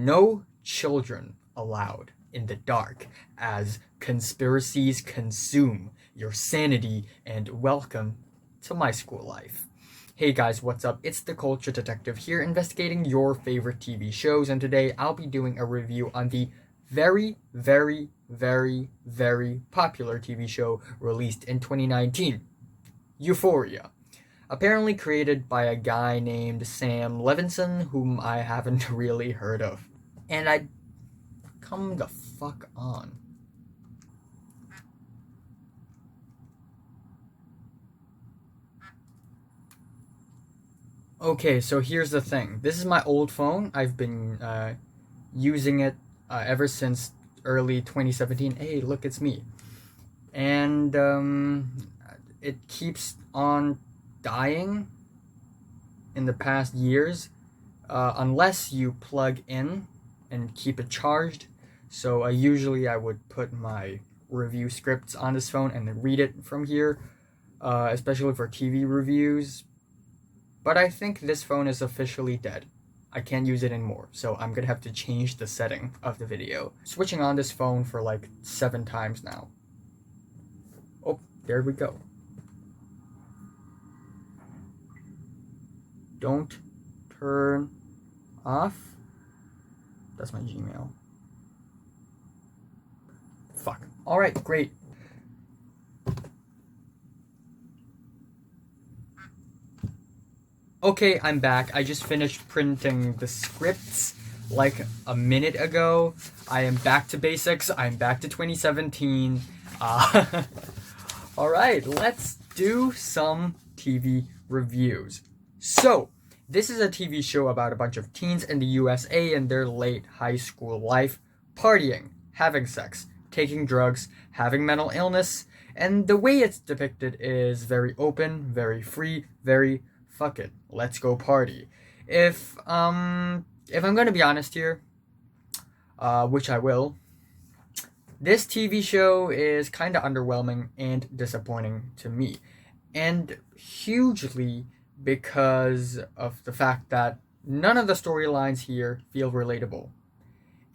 No children allowed in the dark as conspiracies consume your sanity, and welcome to my school life. Hey guys, what's up? It's the Culture Detective here, investigating your favorite TV shows, and today I'll be doing a review on the very popular TV show released in 2019, Euphoria. Apparently created by a guy named Sam Levinson, whom I haven't really heard of. And I come the fuck on. Okay, so here's the thing. This is my old phone. I've been using it ever since early 2017. Hey, look, it's me. And it keeps on dying in the past years unless you plug in and keep it charged. So usually I would put my review scripts on this phone and then read it from here, especially for TV reviews. But I think this phone is officially dead. I can't use it anymore, so I'm gonna have to change the setting of the video. Switching on this phone for like 7 times now. Oh, there we go. Don't turn off. That's my Gmail. Fuck. Alright, great. Okay, I'm back. I just finished printing the scripts like a minute ago. I am back to basics. I'm back to 2017. Alright, let's do some TV reviews. So, this is a TV show about a bunch of teens in the USA in their late high school life, partying, having sex, taking drugs, having mental illness, and the way it's depicted is very open, very free, very fuck it, let's go party. If I'm gonna be honest here, which I will, this TV show is kind of underwhelming and disappointing to me, and hugely because of the fact that none of the storylines here feel relatable.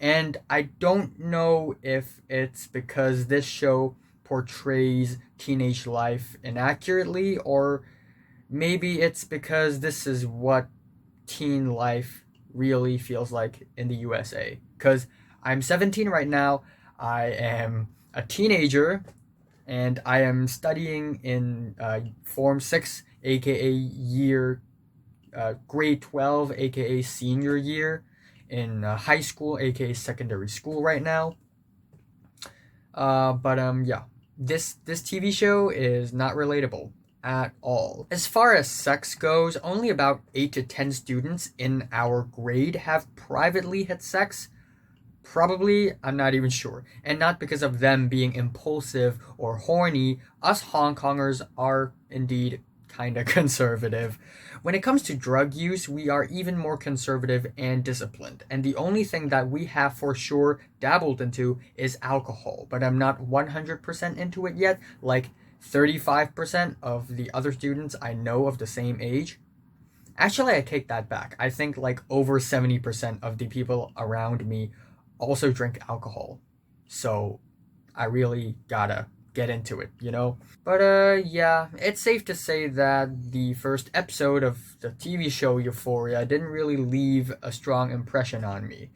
And I don't know if it's because this show portrays teenage life inaccurately, or maybe it's because this is what teen life really feels like in the USA. Because I'm 17 right now, I am a teenager, and I am studying in Form 6, aka grade 12, aka senior year, in high school, aka secondary school right now. Yeah, this TV show is not relatable at all. As far as sex goes, only about 8 to 10 students in our grade have privately had sex. Probably, I'm not even sure. And not because of them being impulsive or horny. Us Hong Kongers are indeed kinda conservative. When it comes to drug use, we are even more conservative and disciplined. And the only thing that we have for sure dabbled into is alcohol. But I'm not 100% into it yet. Like 35% of the other students I know of the same age. Actually, I take that back. I think like over 70% of the people around me also drink alcohol. So I really gotta get into it, you know? But yeah, it's safe to say that the first episode of the TV show Euphoria didn't really leave a strong impression on me.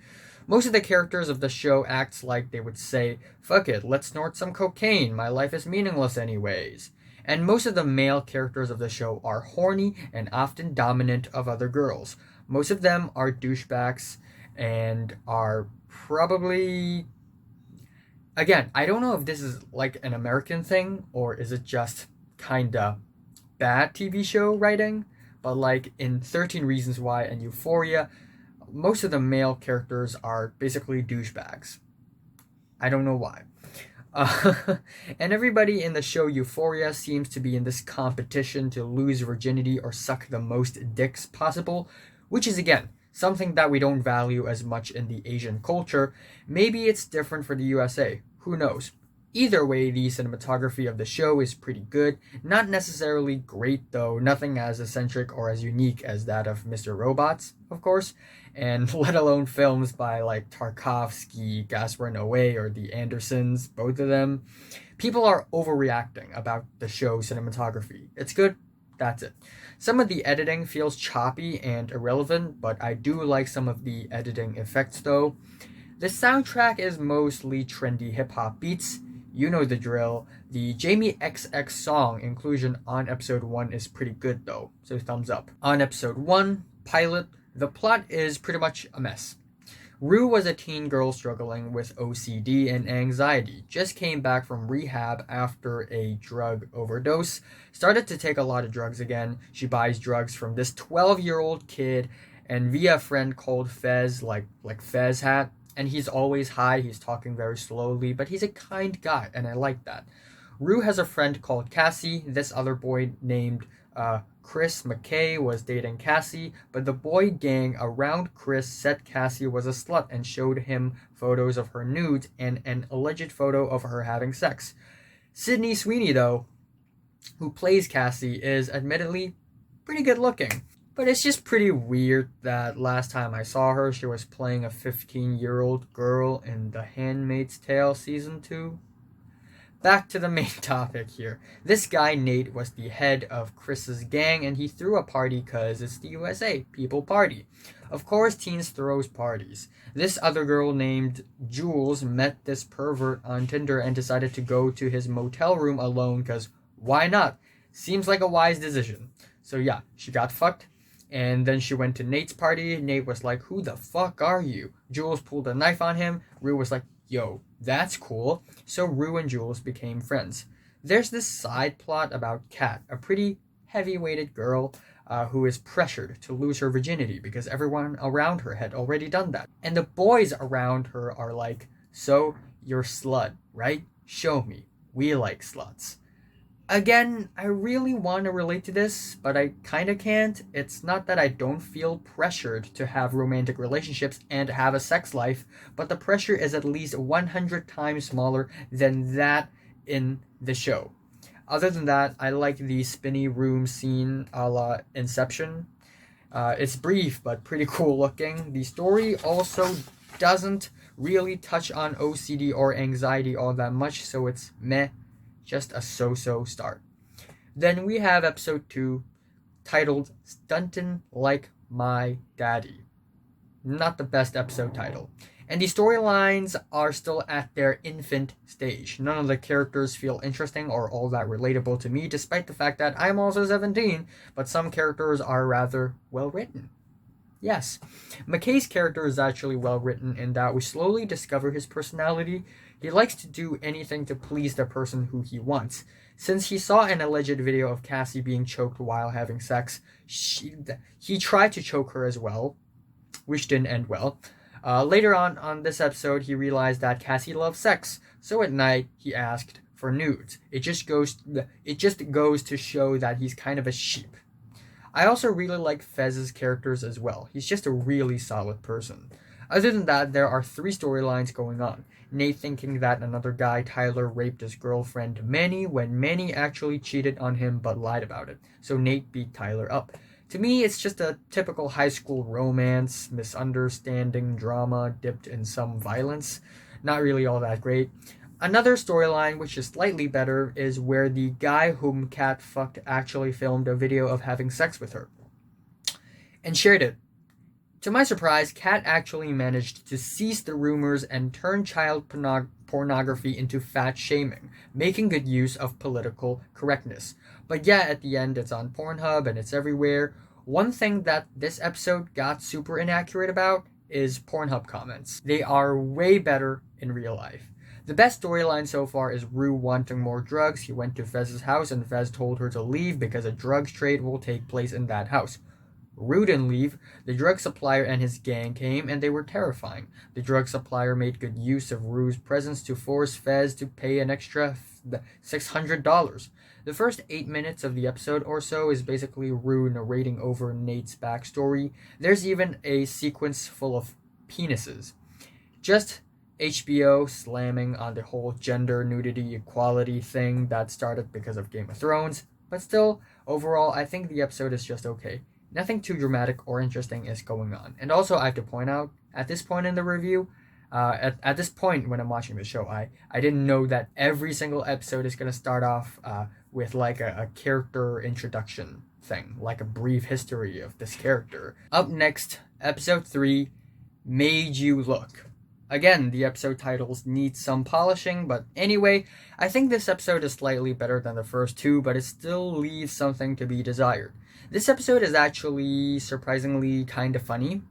Most of the characters of the show acts like they would say, fuck it, let's snort some cocaine, my life is meaningless anyways. And most of the male characters of the show are horny and often dominant of other girls. Most of them are douchebags and are probably... Again, I don't know if this is like an American thing or is it just kinda bad TV show writing, but like in 13 Reasons Why and Euphoria, most of the male characters are basically douchebags. I don't know why. And everybody in the show Euphoria seems to be in this competition to lose virginity or suck the most dicks possible, which is, again, something that we don't value as much in the Asian culture. Maybe it's different for the USA. Who knows? Either way, the cinematography of the show is pretty good. Not necessarily great though, nothing as eccentric or as unique as that of Mr. Robots, of course, and let alone films by like Tarkovsky, Gaspar Noé, or the Andersons, both of them. People are overreacting about the show's cinematography. It's good, that's it. Some of the editing feels choppy and irrelevant, but I do like some of the editing effects though. The soundtrack is mostly trendy hip hop beats. You know the drill. The Jamie XX song inclusion on episode 1 is pretty good though, so thumbs up. On episode 1, Pilot, the plot is pretty much a mess. Rue was a teen girl struggling with OCD and anxiety, just came back from rehab after a drug overdose, started to take a lot of drugs again. She buys drugs from this 12-year-old kid and via a friend called Fez, like Fez hat, and he's always high, he's talking very slowly, but he's a kind guy, and I like that. Rue has a friend called Cassie. This other boy named Chris McKay was dating Cassie, but the boy gang around Chris said Cassie was a slut and showed him photos of her nudes and an alleged photo of her having sex. Sydney Sweeney, though, who plays Cassie, is admittedly pretty good looking. But it's just pretty weird that last time I saw her, she was playing a 15-year-old girl in The Handmaid's Tale Season 2. Back to the main topic here. This guy, Nate, was the head of Chris's gang, and he threw a party because it's the USA. People party. Of course, teens throws parties. This other girl named Jules met this pervert on Tinder and decided to go to his motel room alone because why not? Seems like a wise decision. So yeah, she got fucked. And then she went to Nate's party. Nate was like, who the fuck are you? Jules pulled a knife on him. Rue was like, yo, that's cool. So Rue and Jules became friends. There's this side plot about Kat, a pretty heavy-weighted girl who is pressured to lose her virginity because everyone around her had already done that. And the boys around her are like, so you're slut, right? Show me. We like sluts. Again, I really want to relate to this, but I kinda can't. It's not that I don't feel pressured to have romantic relationships and have a sex life, but the pressure is at least 100 times smaller than that in the show. Other than that, I like the spinny room scene a la Inception. It's brief, but pretty cool looking. The story also doesn't really touch on OCD or anxiety all that much, so it's meh. Just a so-so start. Then we have episode 2, titled Stuntin' Like My Daddy. Not the best episode title. And the storylines are still at their infant stage. None of the characters feel interesting or all that relatable to me, despite the fact that I'm also 17, but some characters are rather well written. Yes, McKay's character is actually well written in that we slowly discover his personality. He likes to do anything to please the person who he wants. Since he saw an alleged video of Cassie being choked while having sex, he tried to choke her as well, which didn't end well. Later on this episode, he realized that Cassie loves sex, so at night he asked for nudes. It just goes to show that he's kind of a sheep. I also really like Fez's characters as well. He's just a really solid person. Other than that, there are 3 storylines going on. Nate thinking that another guy, Tyler, raped his girlfriend Manny when Manny actually cheated on him but lied about it. So Nate beat Tyler up. To me, it's just a typical high school romance, misunderstanding drama dipped in some violence. Not really all that great. Another storyline, which is slightly better, is where the guy whom Kat fucked actually filmed a video of having sex with her and shared it. To my surprise, Kat actually managed to cease the rumors and turn child pornography into fat shaming, making good use of political correctness. But yeah, at the end, it's on Pornhub and it's everywhere. One thing that this episode got super inaccurate about is Pornhub comments. They are way better in real life. The best storyline so far is Rue wanting more drugs. He went to Fez's house and Fez told her to leave because a drugs trade will take place in that house. Rue didn't leave. The drug supplier and his gang came and they were terrifying. The drug supplier made good use of Rue's presence to force Fez to pay an extra $600. The first 8 minutes of the episode or so is basically Rue narrating over Nate's backstory. There's even a sequence full of penises. Just HBO slamming on the whole gender nudity equality thing that started because of Game of Thrones, but still, overall, I think the episode is just okay. Nothing too dramatic or interesting is going on. And also, I have to point out, at this point in the review, at this point when I'm watching the show, I didn't know that every single episode is going to start off with like a character introduction thing, like a brief history of this character. Up next, episode 3, Made You Look. Again, the episode titles need some polishing, but anyway, I think this episode is slightly better than the first two, but it still leaves something to be desired. This episode is actually surprisingly kind of funny.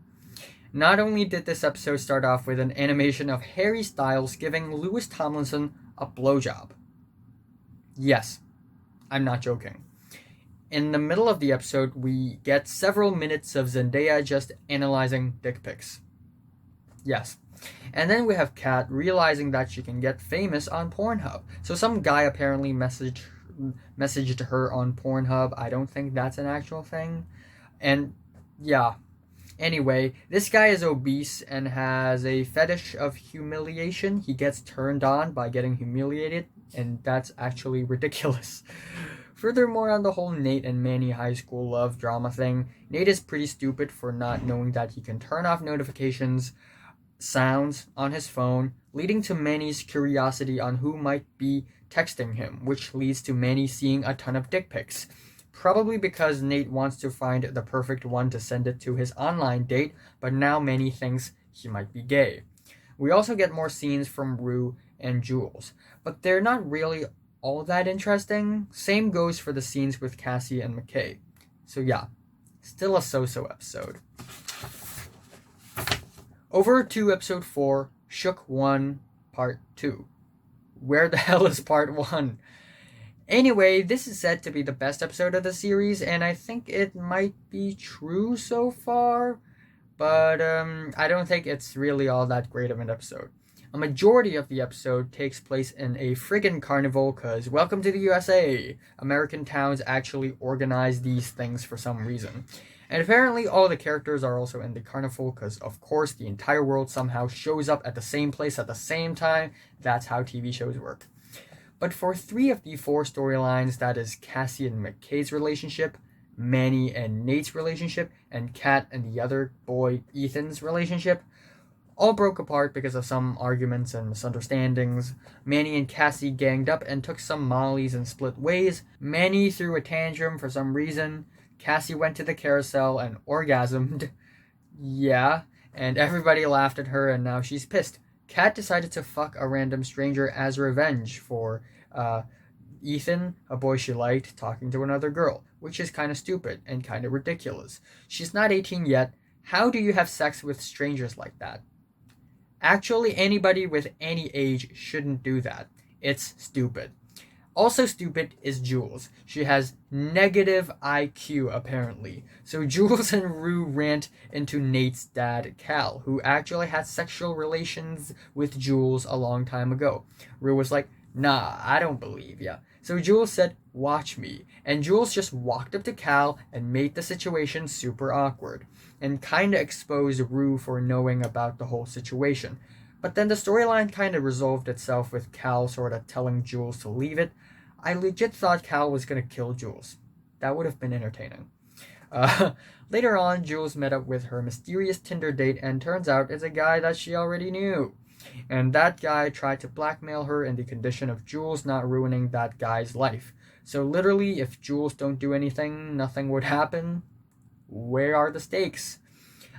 Not only did this episode start off with an animation of Harry Styles giving Lewis Tomlinson a blowjob. Yes, I'm not joking. In the middle of the episode, we get several minutes of Zendaya just analyzing dick pics. Yes. And then we have Kat realizing that she can get famous on Pornhub. So some guy apparently messaged her on Pornhub. I don't think that's an actual thing. And yeah. Anyway, this guy is obese and has a fetish of humiliation. He gets turned on by getting humiliated, and that's actually ridiculous. Furthermore, on the whole Nate and Manny high school love drama thing, Nate is pretty stupid for not knowing that he can turn off notifications sounds on his phone, leading to Manny's curiosity on who might be texting him, which leads to Manny seeing a ton of dick pics. Probably because Nate wants to find the perfect one to send it to his online date, but now Manny thinks he might be gay. We also get more scenes from Rue and Jules, but they're not really all that interesting. Same goes for the scenes with Cassie and McKay. So yeah, still a so-so episode. Over to episode 4, Shook 1, part 2. Where the hell is part 1? Anyway, this is said to be the best episode of the series, and I think it might be true so far, but I don't think it's really all that great of an episode. A majority of the episode takes place in a friggin' carnival, cause welcome to the USA! American towns actually organize these things for some reason. And apparently all the characters are also in the carnival, cause of course the entire world somehow shows up at the same place at the same time. That's how TV shows work. But for 3 of the 4 storylines, that is Cassie and McKay's relationship, Manny and Nate's relationship, and Kat and the other boy Ethan's relationship, all broke apart because of some arguments and misunderstandings. Manny and Cassie ganged up and took some mollies and split ways. Manny threw a tantrum for some reason. Cassie went to the carousel and orgasmed. Yeah, and everybody laughed at her and now she's pissed. Kat decided to fuck a random stranger as revenge for Ethan, a boy she liked, talking to another girl, which is kind of stupid and kind of ridiculous. She's not 18 yet. How do you have sex with strangers like that? Actually, anybody with any age shouldn't do that. It's stupid. Also stupid is Jules. She has negative IQ, apparently. So Jules and Rue rant into Nate's dad, Cal, who actually had sexual relations with Jules a long time ago. Rue was like, nah, I don't believe ya. So Jules said, watch me. And Jules just walked up to Cal and made the situation super awkward. And kinda exposed Rue for knowing about the whole situation. But then the storyline kinda resolved itself with Cal sorta telling Jules to leave it. I legit thought Cal was gonna kill Jules. That would have been entertaining. Later on, Jules met up with her mysterious Tinder date and turns out it's a guy that she already knew. And that guy tried to blackmail her in the condition of Jules not ruining that guy's life. So literally, if Jules don't do anything, nothing would happen. Where are the stakes?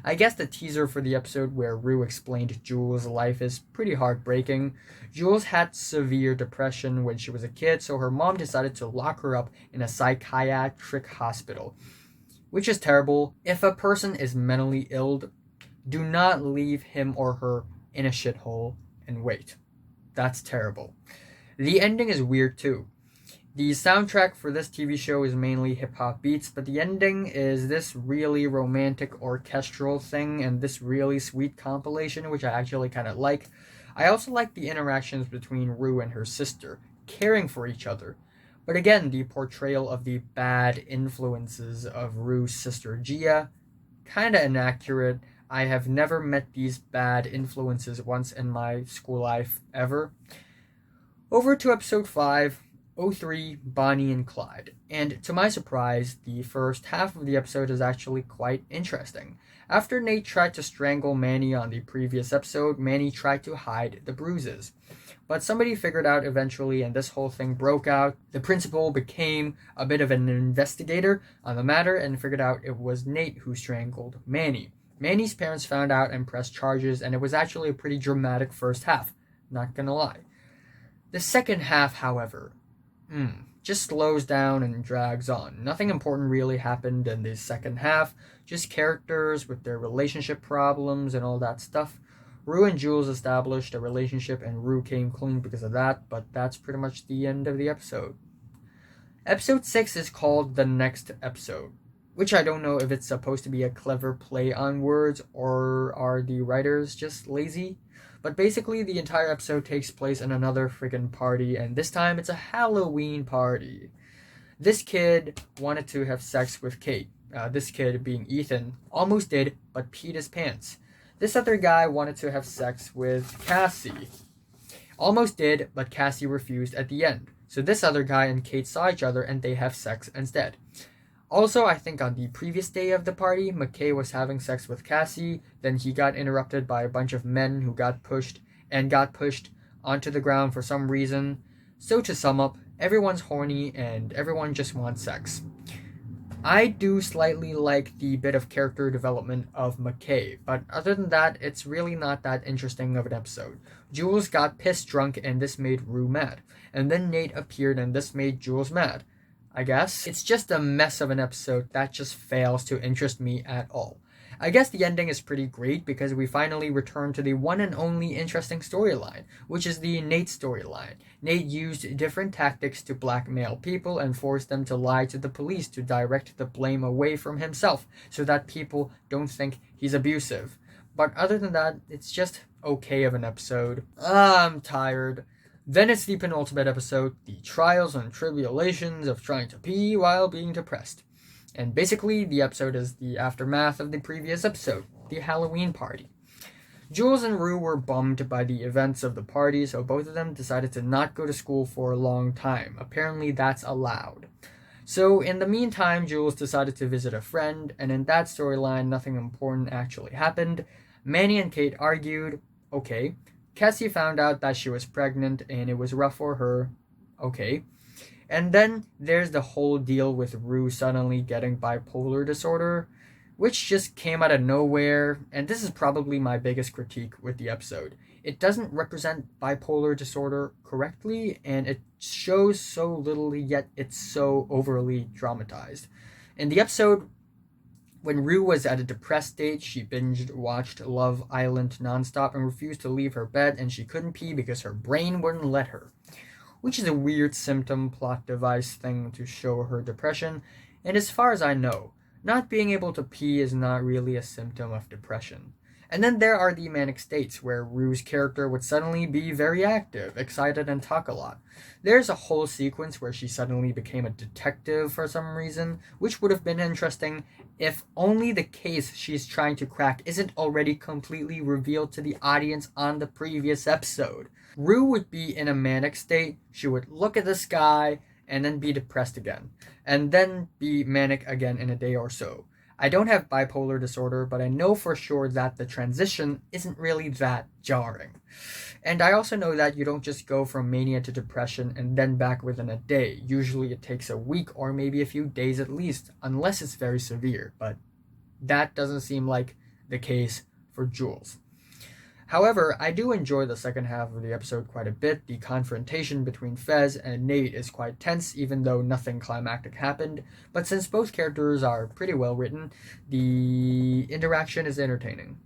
I guess the teaser for the episode where Rue explained Jules' life is pretty heartbreaking. Jules had severe depression when she was a kid, so her mom decided to lock her up in a psychiatric hospital. Which is terrible. If a person is mentally ill, do not leave him or her in a shithole and wait. That's terrible. The ending is weird too. The soundtrack for this TV show is mainly hip-hop beats, but the ending is this really romantic orchestral thing and this really sweet compilation, which I actually kind of like. I also like the interactions between Rue and her sister, caring for each other. But again, the portrayal of the bad influences of Rue's sister Gia, kind of inaccurate. I have never met these bad influences once in my school life ever. Over to episode 5, '03, Bonnie and Clyde. And to my surprise, the first half of the episode is actually quite interesting. After Nate tried to strangle Manny on the previous episode, Manny tried to hide the bruises. But somebody figured out eventually, and this whole thing broke out. The principal became a bit of an investigator on the matter and figured out it was Nate who strangled Manny. Manny's parents found out and pressed charges, and it was actually a pretty dramatic first half, not gonna lie. The second half, however, just slows down and drags on. Nothing important really happened in the second half, just characters with their relationship problems and all that stuff. Rue and Jules established a relationship and Rue came clean because of that, but that's pretty much the end of the episode. Episode 6 is called The Next Episode, which I don't know if it's supposed to be a clever play on words or are the writers just lazy. But basically, the entire episode takes place in another friggin' party, and this time it's a Halloween party. This kid wanted to have sex with Kate. This kid, being Ethan, almost did, but peed his pants. This other guy wanted to have sex with Cassie. Almost did, but Cassie refused at the end. So this other guy and Kate saw each other, and they have sex instead. Also, I think on the previous day of the party, McKay was having sex with Cassie, then he got interrupted by a bunch of men who got pushed onto the ground for some reason. So to sum up, everyone's horny and everyone just wants sex. I do slightly like the bit of character development of McKay, but other than that, it's really not that interesting of an episode. Jules got pissed drunk and this made Rue mad, and then Nate appeared and this made Jules mad. I guess. It's just a mess of an episode that just fails to interest me at all. I guess the ending is pretty great because we finally return to the one and only interesting storyline, which is the Nate storyline. Nate used different tactics to blackmail people and force them to lie to the police to direct the blame away from himself so that people don't think he's abusive. But other than that, it's just okay of an episode. I'm tired. Then it's the penultimate episode, the trials and tribulations of trying to pee while being depressed. And basically, the episode is the aftermath of the previous episode, the Halloween party. Jules and Rue were bummed by the events of the party, so both of them decided to not go to school for a long time. Apparently, that's allowed. So, in the meantime, Jules decided to visit a friend, and in that storyline, nothing important actually happened. Manny and Kate argued, okay. Cassie found out that she was pregnant and it was rough for her. Okay. And then there's the whole deal with Rue suddenly getting bipolar disorder, which just came out of nowhere, and this is probably my biggest critique with the episode. It doesn't represent bipolar disorder correctly, and it shows so little, yet it's so overly dramatized. In the episode, when Rue was at a depressed state, she watched Love Island nonstop and refused to leave her bed, and she couldn't pee because her brain wouldn't let her. Which is a weird symptom plot device thing to show her depression, and as far as I know, not being able to pee is not really a symptom of depression. And then there are the manic states, where Rue's character would suddenly be very active, excited, and talk a lot. There's a whole sequence where she suddenly became a detective for some reason, which would have been interesting if only the case she's trying to crack isn't already completely revealed to the audience on the previous episode. Rue would be in a manic state, she would look at the sky, and then be depressed again, and then be manic again in a day or so. I don't have bipolar disorder, but I know for sure that the transition isn't really that jarring. And I also know that you don't just go from mania to depression and then back within a day. Usually it takes a week or maybe a few days at least, unless it's very severe, but that doesn't seem like the case for Jules. However, I do enjoy the second half of the episode quite a bit. The confrontation between Fez and Nate is quite tense, even though nothing climactic happened. But since both characters are pretty well written, the interaction is entertaining.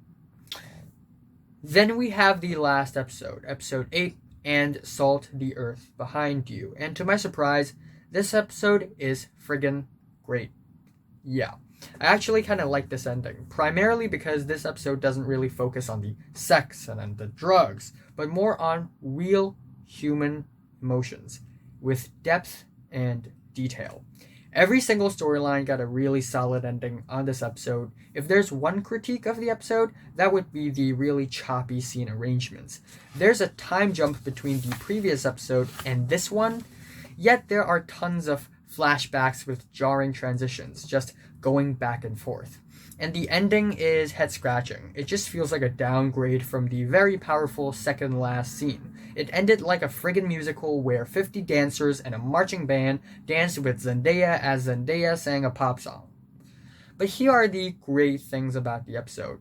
Then we have the last episode, episode 8, and Salt the Earth Behind You. And to my surprise, this episode is friggin' great. Yeah. I actually kind of like this ending, primarily because this episode doesn't really focus on the sex and the drugs, but more on real human emotions, with depth and detail. Every single storyline got a really solid ending on this episode. If there's one critique of the episode, that would be the really choppy scene arrangements. There's a time jump between the previous episode and this one, yet there are tons of flashbacks with jarring transitions, just going back and forth. And the ending is head-scratching. It just feels like a downgrade from the very powerful second last scene. It ended like a friggin' musical where 50 dancers and a marching band danced with Zendaya as Zendaya sang a pop song. But here are the great things about the episode.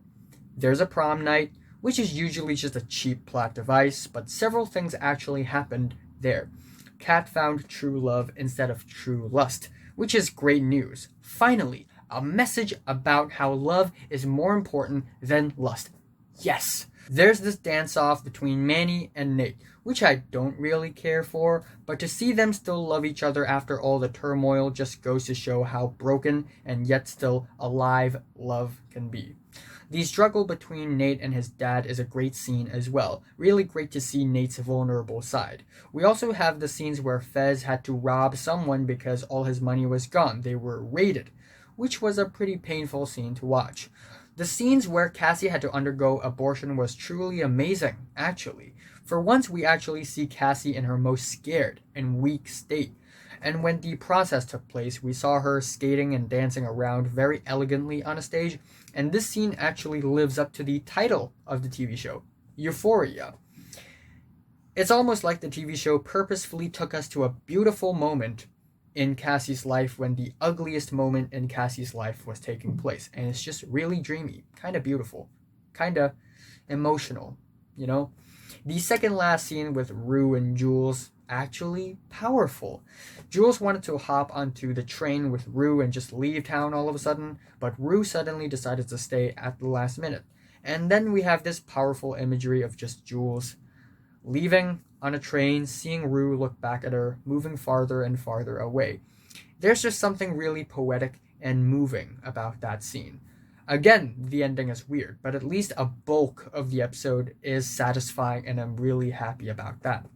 There's a prom night, which is usually just a cheap plot device, but several things actually happened there. Kat found true love instead of true lust, which is great news. Finally, a message about how love is more important than lust. Yes! There's this dance-off between Manny and Nate, which I don't really care for, but to see them still love each other after all the turmoil just goes to show how broken and yet still alive love can be. The struggle between Nate and his dad is a great scene as well. Really great to see Nate's vulnerable side. We also have the scenes where Fez had to rob someone because all his money was gone. They were raided, which was a pretty painful scene to watch. The scenes where Cassie had to undergo abortion was truly amazing, actually. For once, we actually see Cassie in her most scared and weak state. And when the process took place, we saw her skating and dancing around very elegantly on a stage, and this scene actually lives up to the title of the TV show, Euphoria. It's almost like the TV show purposefully took us to a beautiful moment in Cassie's life when the ugliest moment in Cassie's life was taking place. And it's just really dreamy, kind of beautiful, kind of emotional, you know? The second last scene with Rue and Jules, actually powerful. Jules wanted to hop onto the train with Rue and just leave town all of a sudden, but Rue suddenly decided to stay at the last minute. And then we have this powerful imagery of just Jules leaving on a train, seeing Rue look back at her, moving farther and farther away. There's just something really poetic and moving about that scene. Again, the ending is weird, but at least a bulk of the episode is satisfying, and I'm really happy about that.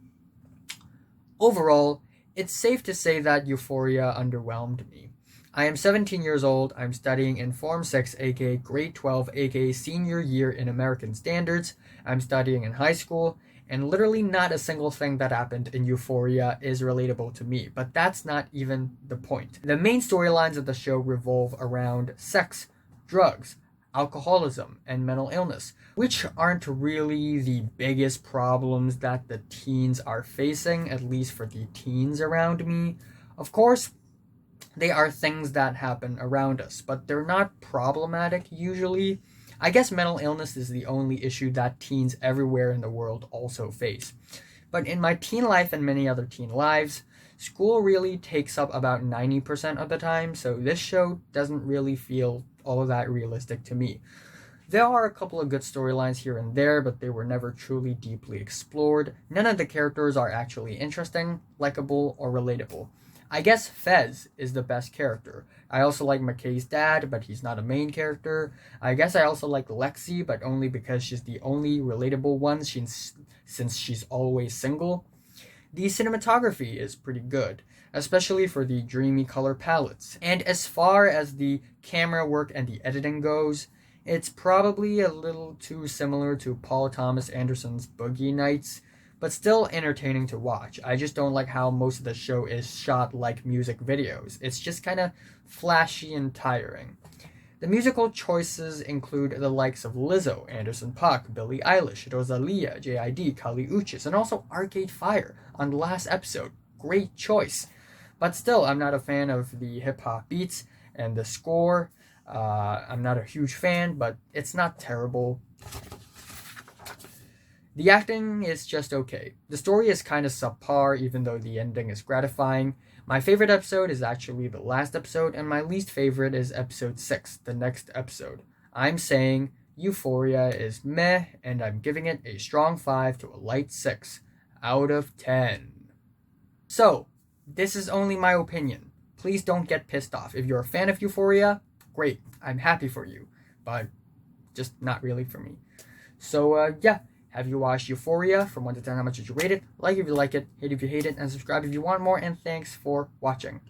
Overall, it's safe to say that Euphoria underwhelmed me. I am 17 years old, I'm studying in Form 6, aka Grade 12, aka Senior Year in American Standards, I'm studying in high school, and literally not a single thing that happened in Euphoria is relatable to me, but that's not even the point. The main storylines of the show revolve around sex, drugs, alcoholism, and mental illness, which aren't really the biggest problems that the teens are facing, at least for the teens around me. Of course, they are things that happen around us, but they're not problematic usually. I guess mental illness is the only issue that teens everywhere in the world also face. But in my teen life and many other teen lives, school really takes up about 90% of the time, so this show doesn't really feel all that realistic to me. There are a couple of good storylines here and there, but they were never truly deeply explored. None of the characters are actually interesting, likable, or relatable. I guess Fez is the best character. I also like McKay's dad, but he's not a main character. I guess I also like Lexi, but only because she's the only relatable one since she's always single. The cinematography is pretty good, especially for the dreamy color palettes. And as far as the camera work and the editing goes, it's probably a little too similar to Paul Thomas Anderson's Boogie Nights, but still entertaining to watch. I just don't like how most of the show is shot like music videos. It's just kind of flashy and tiring. The musical choices include the likes of Lizzo, Anderson .Paak, Billie Eilish, Rosalia, JID, Kali Uchis, and also Arcade Fire on the last episode. Great choice. But still, I'm not a fan of the hip-hop beats and the score. I'm not a huge fan, but it's not terrible. The acting is just okay. The story is kind of subpar, even though the ending is gratifying. My favorite episode is actually the last episode, and my least favorite is episode 6, the next episode. I'm saying Euphoria is meh, and I'm giving it a strong 5 to a light 6 out of 10. So, this is only my opinion. Please don't get pissed off. If you're a fan of Euphoria, great. I'm happy for you, but just not really for me. So, yeah. Have you watched Euphoria? From 1 to 10, how much did you rate it? Like if you like it, hate if you hate it, and subscribe if you want more, and thanks for watching.